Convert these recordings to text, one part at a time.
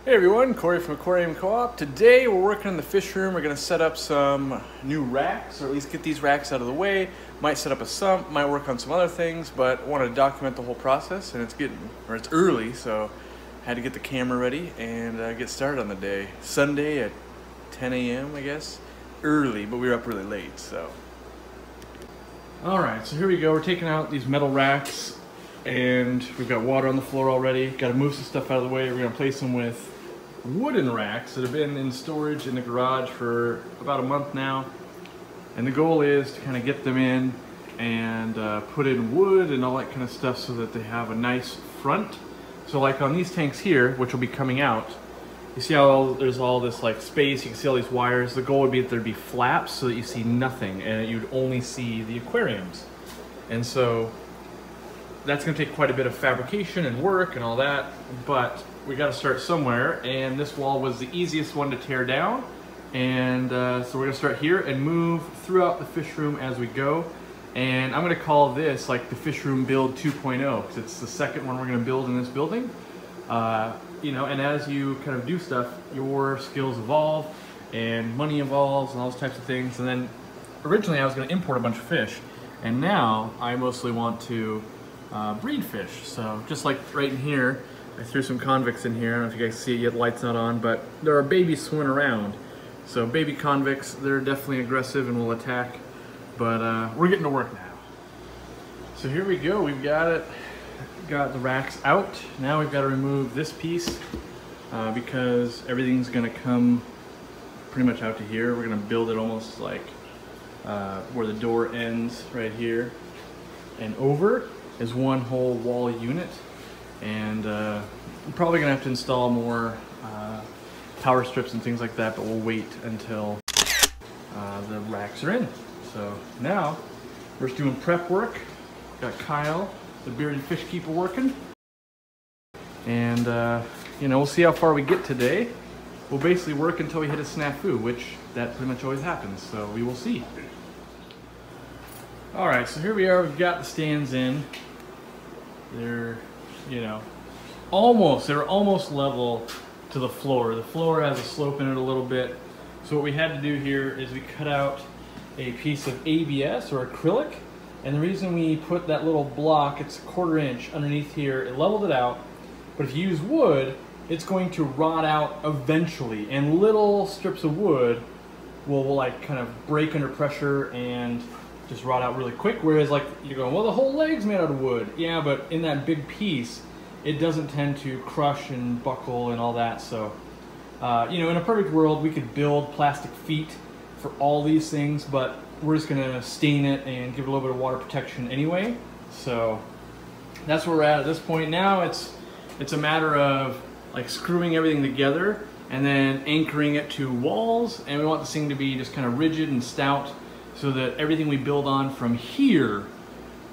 Hey everyone, Corey from Aquariumcoop. Today we're working on the fish room. We're going to set up some new racks, or at least get these racks out of the way. Might set up a sump, might work on some other things, but I wanted to document the whole process, and it's early, so I had to get the camera ready and get started on the day. Sunday at 10 a.m. I guess. Early, but we were up really late, so. Alright, so here we go. We're taking out these metal racks, and we've got water on the floor already. Got to move some stuff out of the way. We're going to place them with wooden racks that have been in storage in the garage for about a month now, and the goal is to kind of get them in and put in wood and all that kind of stuff so that they have a nice front. So like on these tanks here, which will be coming out, you see how there's all this like space, you can see all these wires. The goal would be that there'd be flaps so that you see nothing and you'd only see the aquariums. And so that's going to take quite a bit of fabrication and work and all that, but we got to start somewhere, and this wall was the easiest one to tear down, and so we're going to start here and move throughout the fish room as we go. And I'm going to call this like the fish room build 2.0 because it's the second one we're going to build in this building. You know, and as you kind of do stuff, your skills evolve and money evolves and all those types of things. And then originally I was going to import a bunch of fish, and now I mostly want to breed fish. So just like right in here, I threw some convicts in here. I don't know if you guys see it yet, the light's not on, but there are babies swimming around. So baby convicts, they're definitely aggressive and will attack, but we're getting to work now. So here we go, we've got it. Got the racks out. Now we've got to remove this piece because everything's gonna come pretty much out to here. We're gonna build it almost like where the door ends right here, and over is one whole wall unit. And I'm probably gonna have to install more power strips and things like that, but we'll wait until the racks are in. So now we're just doing prep work. Got Kyle, the bearded fish keeper, working, and you know, we'll see how far we get today. We'll basically work until we hit a snafu, which that pretty much always happens, so we will see. All right, so here we are. We've got the stands in. They're, you know, they're almost level to the floor. The floor has a slope in it a little bit. So what we had to do here is we cut out a piece of ABS or acrylic. And the reason we put that little block, it's 1/4 inch underneath here, it leveled it out. But if you use wood, it's going to rot out eventually. And little strips of wood will like kind of break under pressure and just rot out really quick. Whereas like you're going, well, the whole leg's made out of wood. Yeah, but in that big piece, it doesn't tend to crush and buckle and all that. So, you know, in a perfect world, we could build plastic feet for all these things, but we're just gonna stain it and give it a little bit of water protection anyway. So that's where we're at this point. Now it's a matter of like screwing everything together and then anchoring it to walls. And we want this thing to be just kind of rigid and stout so that everything we build on from here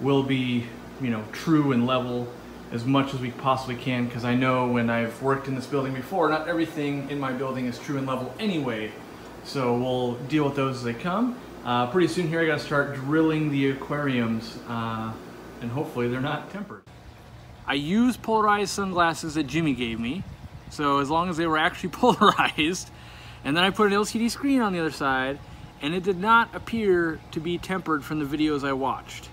will be, you know, true and level as much as we possibly can, because I know when I've worked in this building before, not everything in my building is true and level anyway. So we'll deal with those as they come. Pretty soon here I gotta start drilling the aquariums, and hopefully they're not tempered. I used polarized sunglasses that Jimmy gave me, so as long as they were actually polarized, and then I put an LCD screen on the other side, and it did not appear to be tempered from the videos I watched.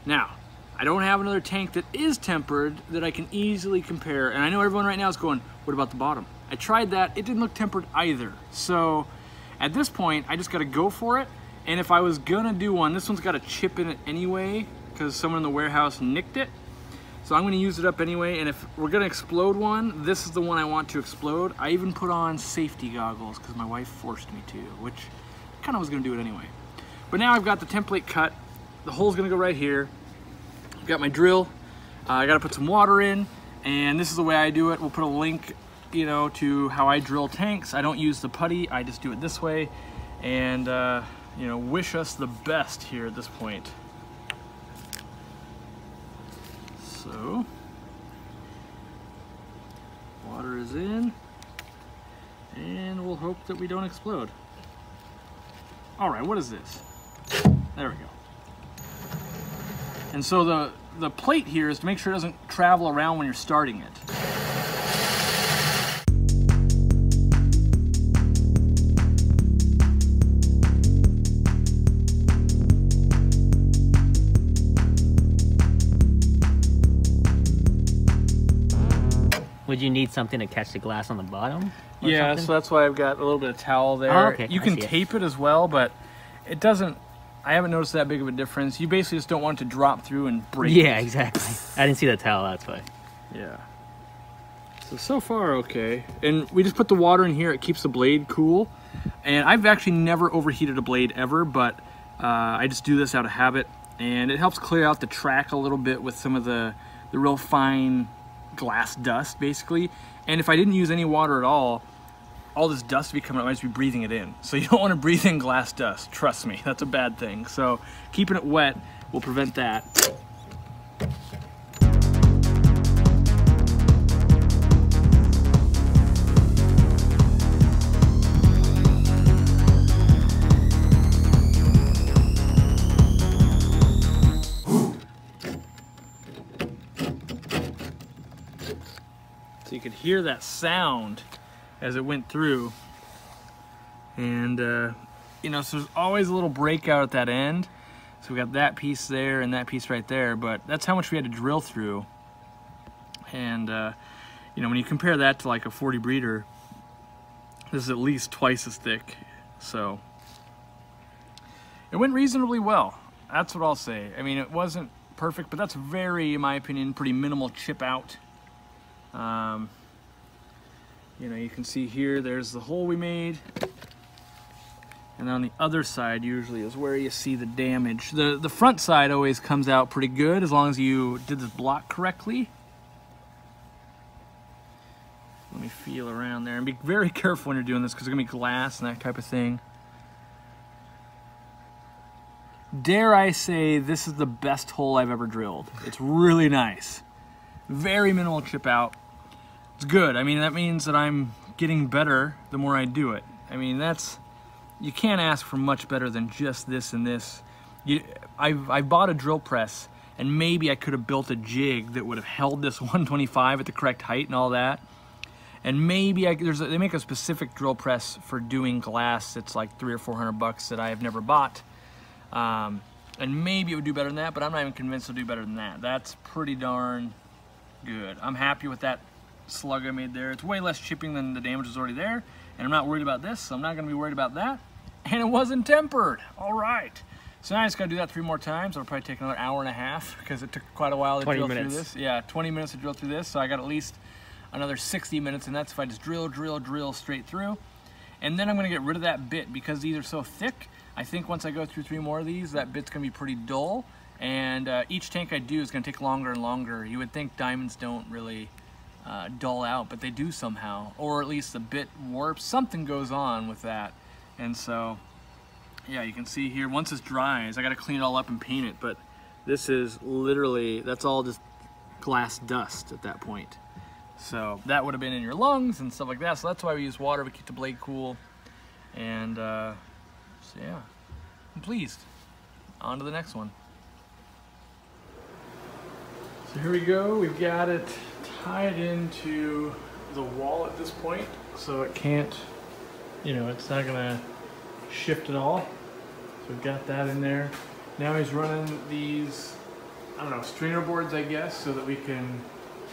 Now, I don't have another tank that is tempered that I can easily compare, and I know everyone right now is going, what about the bottom? I tried that, it didn't look tempered either. So at this point, I just gotta go for it. And if I was gonna do one, this one's got a chip in it anyway, because someone in the warehouse nicked it. So I'm gonna use it up anyway, and if we're gonna explode one, this is the one I want to explode. I even put on safety goggles, because my wife forced me to, which I kinda was gonna do it anyway. But now I've got the template cut. The hole's gonna go right here. I've got my drill. I gotta put some water in, and this is the way I do it. We'll put a link, you know, to how I drill tanks. I don't use the putty, I just do it this way. And you know, wish us the best here at this point. So, water is in, and we'll hope that we don't explode. All right, what is this? There we go. And so the plate here is to make sure it doesn't travel around when you're starting it. did you need something to catch the glass on the bottom? Yeah, something? so that's why I've got a little bit of towel there. Oh, okay. You can tape it as well, but it doesn't, I haven't noticed that big of a difference. You basically just don't want it to drop through and break. Yeah, exactly. I didn't see the towel, that's why. Yeah. So far, okay. And we just put the water in here. It keeps the blade cool. And I've actually never overheated a blade ever, but I just do this out of habit. And it helps clear out the track a little bit with some of the real fine glass dust, basically. And if I didn't use any water at all this dust would be coming out, I might just be breathing it in. So you don't want to breathe in glass dust, trust me, that's a bad thing. So keeping it wet will prevent that. So you could hear that sound as it went through. And, you know, so there's always a little breakout at that end. So we got that piece there and that piece right there, but that's how much we had to drill through. And, you know, when you compare that to like a 40 breeder, this is at least twice as thick. So it went reasonably well. That's what I'll say. I mean, it wasn't perfect, but that's very, in my opinion, pretty minimal chip out. You know, you can see here, there's the hole we made. And on the other side usually is where you see the damage. The front side always comes out pretty good as long as you did the block correctly. Let me feel around there and be very careful when you're doing this because there's gonna be glass and that type of thing. Dare I say this is the best hole I've ever drilled. It's really nice. Very minimal chip out. It's good. I mean, that means that I'm getting better the more I do it. I mean, that's, you can't ask for much better than just this and this. I bought a drill press, and maybe I could have built a jig that would have held this 125 at the correct height and all that. And maybe they make a specific drill press for doing glass that's like $300 or $400 that I have never bought. And maybe it would do better than that, but I'm not even convinced it'll do better than that. That's pretty darn good. I'm happy with that slug I made there. It's way less chipping than the damage was already there, and I'm not worried about this, so I'm not going to be worried about that. And it wasn't tempered. All right. So now I just got to do that 3 more times. It'll probably take another hour and a half because it took quite a while to drill through this. Yeah, 20 minutes to drill through this, so I got at least another 60 minutes, and that's if I just drill straight through. And then I'm going to get rid of that bit because these are so thick. I think once I go through 3 more of these, that bit's going to be pretty dull. And each tank I do is going to take longer and longer. You would think diamonds don't really dull out, but they do somehow. Or at least the bit warps. Something goes on with that. And so, yeah, you can see here, once it's dries, I got to clean it all up and paint it. But this is literally, that's all just glass dust at that point. So that would have been in your lungs and stuff like that. So that's why we use water to keep the blade cool. And so yeah, I'm pleased. On to the next one. So here we go. We've got it tied into the wall at this point, so it can't, you know, it's not gonna shift at all. So we've got that in there. Now he's running these, I don't know, stringer boards, I guess, so that we can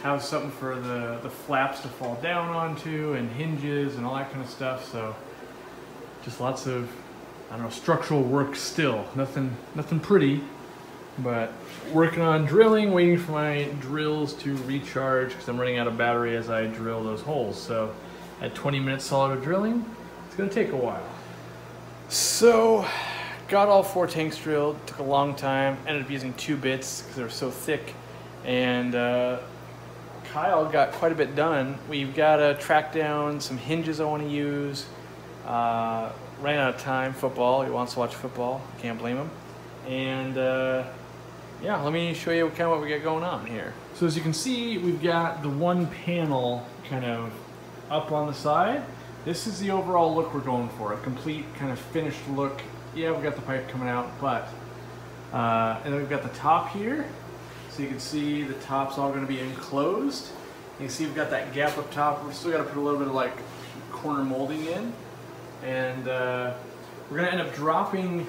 have something for the flaps to fall down onto and hinges and all that kind of stuff. So just lots of, I don't know, structural work still. Nothing pretty, but working on drilling, waiting for my drills to recharge because I'm running out of battery as I drill those holes. So at 20 minutes solid of drilling, it's gonna take a while. So got all 4 tanks drilled, took a long time, ended up using 2 bits because they were so thick. And Kyle got quite a bit done. We've got to track down some hinges I want to use. Ran out of time, football. He wants to watch football. Can't blame him. And yeah, let me show you kind of what we got going on here. So as you can see, we've got the one panel kind of up on the side. This is the overall look we're going for, a complete kind of finished look. Yeah, we've got the pipe coming out, but and then we've got the top here. So you can see the top's all going to be enclosed. You can see we've got that gap up top. We've still got to put a little bit of like corner molding in. And we're going to end up dropping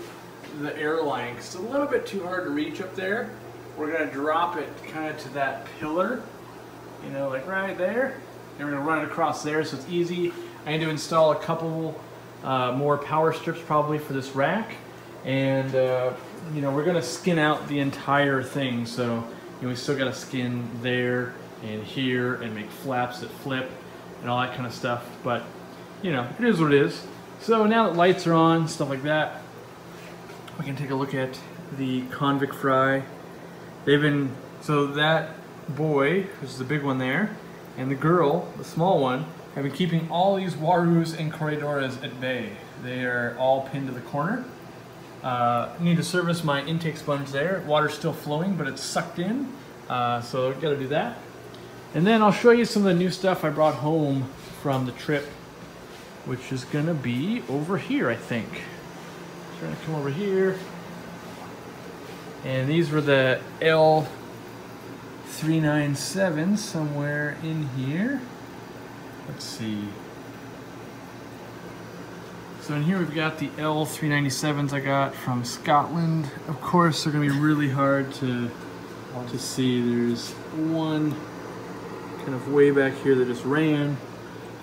the air line. It's a little bit too hard to reach up there. We're going to drop it kind of to that pillar, you know, like right there. and we're gonna run it across there so it's easy. I need to install a couple more power strips probably for this rack, and you know, we're gonna skin out the entire thing, so you know, we still gotta skin there and here and make flaps that flip and all that kind of stuff, but you know, it is what it is. So now that lights are on, stuff like that, we can take a look at the Convict fry. So that boy, which is the big one there, and the girl, the small one, have been keeping all these warus and corridoras at bay. They are all pinned to the corner. Need to service my intake sponge there. Water's still flowing, but it's sucked in, so gotta do that. And then I'll show you some of the new stuff I brought home from the trip, which is gonna be over here, I think. Trying to come over here. And these were the L397 somewhere in here. Let's see. So in here we've got the L397s I got from Scotland. Of course, they're gonna be really hard to see. There's one kind of way back here that just ran.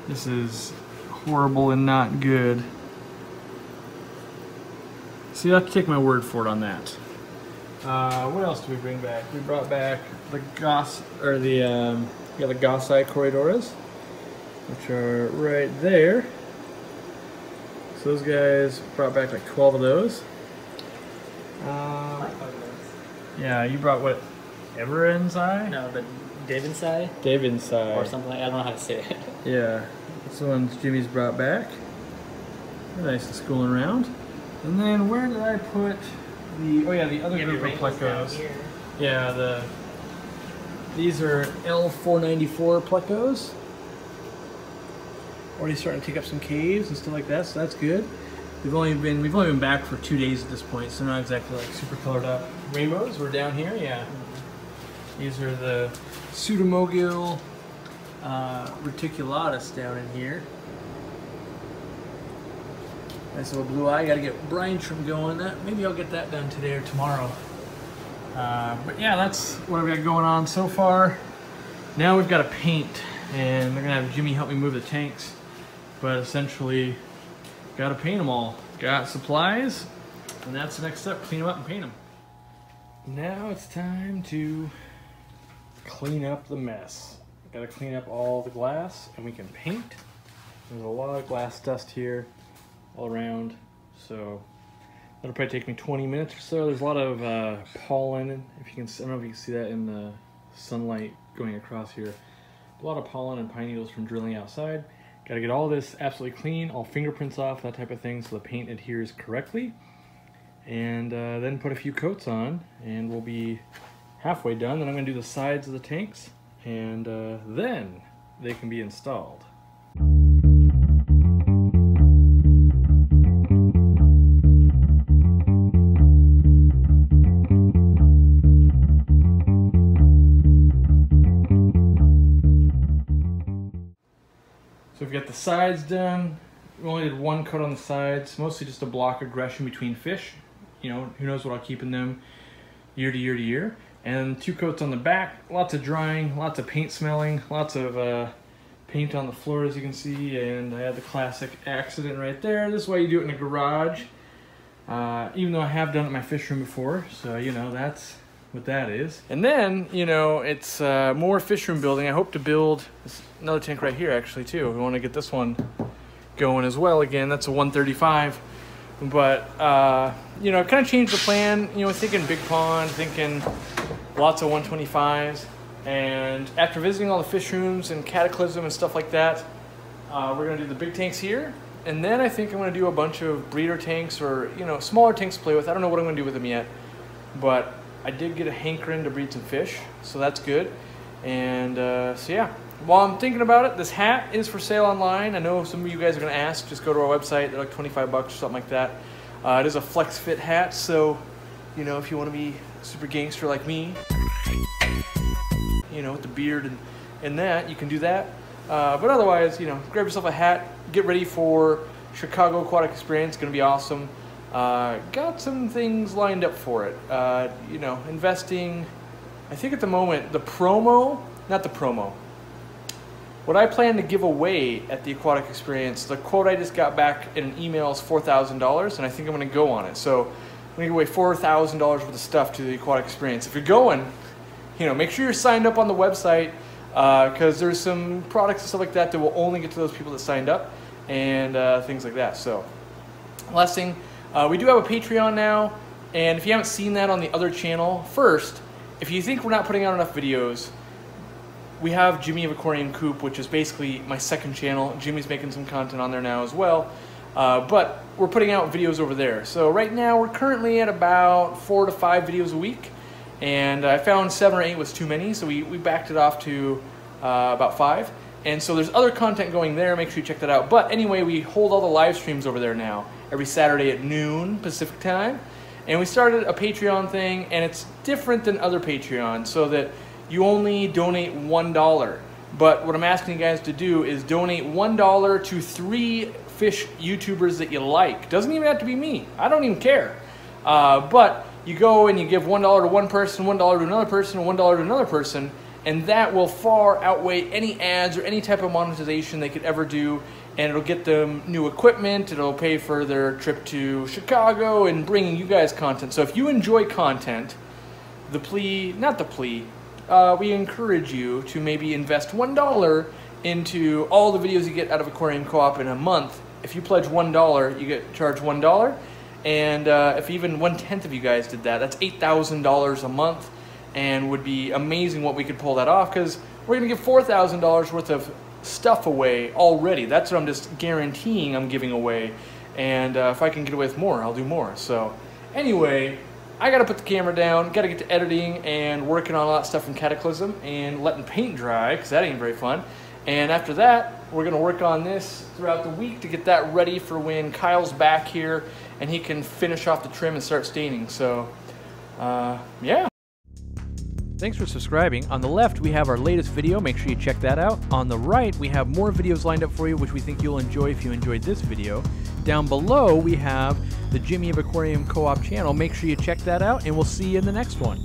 This is horrible and not good. So you have to take my word for it on that. What else did we bring back? We brought back the the Gossi corridoras, which are right there. So those guys brought back like 12 of those. Yeah, you brought what? Everensai? No, the Davinsai? Davinsai. Or something like, I don't know how to say it. Yeah, that's the ones Jimmy's brought back. They're nice and schooling around. And then where did I put the, oh yeah, the other group of plecos. Yeah, these are L494 plecos. Already starting to take up some caves and stuff like that, so that's good. We've only been back for 2 days at this point, so not exactly like super colored up. Rainbows, we're down here, yeah. These are the Pseudomogil reticulatus down in here. Nice little blue eye. Got to get brine trim going. Maybe I'll get that done today or tomorrow. But yeah, that's what I've got going on so far. Now we've got to paint, and they're gonna have Jimmy help me move the tanks. But essentially, got to paint them all. Got supplies, and that's the next step: clean them up and paint them. Now it's time to clean up the mess. Got to clean up all the glass, and we can paint. There's a lot of glass dust here all around, so that'll probably take me 20 minutes or so. There's a lot of pollen, if you can, I don't know if you can see that in the sunlight going across here. A lot of pollen and pine needles from drilling outside. Got to get all this absolutely clean, all fingerprints off, that type of thing, so the paint adheres correctly. And then put a few coats on, and we'll be halfway done. Then I'm going to do the sides of the tanks, and then they can be installed. So we've got the sides done. We only did one coat on the sides, mostly just to block aggression between fish. You know, who knows what I'll keep in them year to year to year. And 2 coats on the back, lots of drying, lots of paint smelling, lots of paint on the floor as you can see, and I had the classic accident right there. This is why you do it in a garage, even though I have done it in my fish room before, so you know, that's what that is. And then, you know, it's more fish room building. I hope to build another tank right here actually too. We want to get this one going as well again. That's a 135. But, you know, kind of changed the plan. You know, thinking big pond, thinking lots of 125s. And after visiting all the fish rooms and Cataclysm and stuff like that, we're going to do the big tanks here. And then I think I'm going to do a bunch of breeder tanks or, you know, smaller tanks to play with. I don't know what I'm going to do with them yet. But I did get a hankering to breed some fish, so that's good. And so yeah, while I'm thinking about it, this hat is for sale online. I know some of you guys are going to ask. Just go to our website. They're like 25 bucks or something like that. It is a flex fit hat, so you know, if you want to be super gangster like me, you know, with the beard and that, you can do that. But otherwise, you know, grab yourself a hat. Get ready for Chicago Aquatic Experience. It's going to be awesome. Got some things lined up for it. You know, investing, I think at the moment, the promo, not the promo. what I plan to give away at the Aquatic Experience, the quote I just got back in an email is $4,000, and I think I'm going to go on it. So I'm going to give away $4,000 worth of stuff to the Aquatic Experience. If you're going, make sure you're signed up on the website, because there's some products and stuff like that that will only get to those people that signed up, and things like that. So last thing, we do have a Patreon now, and if you haven't seen that on the other channel, first, if you think we're not putting out enough videos, we have Jimmy of Aquariumcoop, which is basically my second channel. Jimmy's making some content on there now as well, but we're putting out videos over there. So right now we're currently at about 4 to 5 videos a week, and I found 7 or 8 was too many, so we backed it off to about 5. And so there's other content going there, make sure you check that out. But anyway, we hold all the live streams over there now, every Saturday at noon Pacific time. And we started a Patreon thing, and it's different than other Patreons, so that you only donate $1. But what I'm asking you guys to do is donate $1 to 3 fish YouTubers that you like. Doesn't even have to be me. I don't even care. But you go and you give $1 to one person, $1 to another person, and $1 to another person, and that will far outweigh any ads or any type of monetization they could ever do, and it'll get them new equipment, it'll pay for their trip to Chicago and bringing you guys content. So if you enjoy content, we encourage you to maybe invest $1 into all the videos you get out of Aquarium Co-op in a month. If you pledge $1, you get charged $1, and if even 1/10 of you guys did that, that's $8,000 a month, and would be amazing what we could pull that off, because we're going to give $4,000 worth of stuff away already. That's what I'm just guaranteeing I'm giving away, and if I can get away with more, I'll do more. So anyway, I gotta put the camera down, gotta get to editing and working on a lot of stuff in Cataclysm and letting paint dry, because that ain't very fun. And after that, we're gonna work on this throughout the week to get that ready for when Kyle's back here and he can finish off the trim and start staining. So yeah. Thanks for subscribing. On the left, we have our latest video. Make sure you check that out. On the right, we have more videos lined up for you, which we think you'll enjoy if you enjoyed this video. Down below, we have the Jimmy of Aquarium Co-op channel. Make sure you check that out, and we'll see you in the next one.